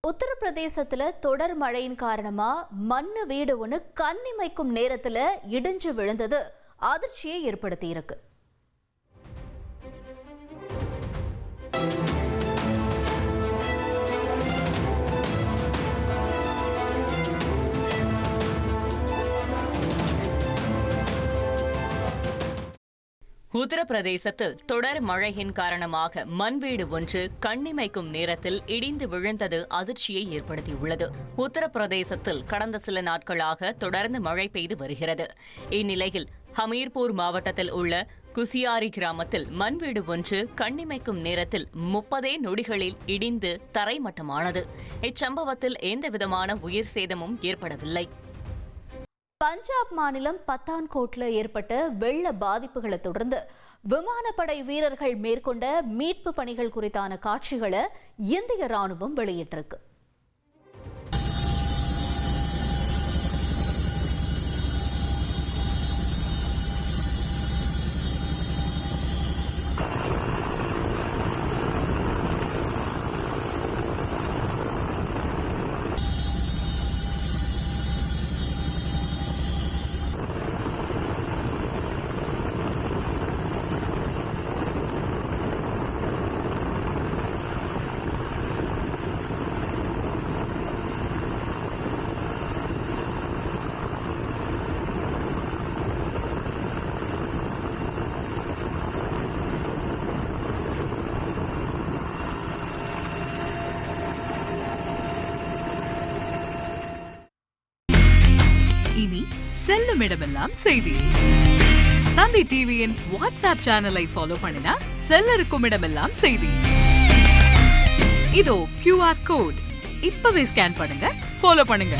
உத்தரப்பிரதேசத்துல தொடர் மழையின் காரணமா மண்ணு வீடு ஒன்று கண்ணிமைக்கும் நேரத்துல இடிஞ்சு விழுந்தது அதிர்ச்சியை ஏற்படுத்தி இருக்கு. உத்தரப்பிரதேசத்தில் தொடர் மழையின் காரணமாக மண்வீடு ஒன்று கண்ணிமைக்கும் நேரத்தில் இடிந்து விழுந்தது அதிர்ச்சியை ஏற்படுத்தியுள்ளது. உத்தரப்பிரதேசத்தில் கடந்த சில நாட்களாக தொடர்ந்து மழை பெய்து வருகிறது. இந்நிலையில் ஹமீர்பூர் மாவட்டத்தில் உள்ள குசியாரி கிராமத்தில் மண்வீடு ஒன்று கண்ணிமைக்கும் நேரத்தில் 30 நொடிகளில் இடிந்து தரைமட்டமானது. இச்சம்பவத்தில் எந்தவிதமான உயிர் சேதமும் ஏற்படவில்லை. பஞ்சாப் மாநிலம் பத்தான்கோட்ல ஏற்பட்ட வெள்ள பாதிப்புகளை தொடர்ந்து விமானப்படை வீரர்கள் மேற்கொண்ட மீட்பு பணிகள் குறித்தான காட்சிகளை இந்திய ராணுவம் வெளியிட்டிருக்கு. இனி செல்லும் இடமெல்லாம் செய்தி. தந்தி டிவியின் வாட்ஸ்அப் சேனலை ஃபாலோ பண்ணினா செல்லருக்கும் இடமெல்லாம் செய்தி. இதோ QR கோட் இப்பவே ஸ்கேன் பண்ணுங்க, ஃபாலோ பண்ணுங்க.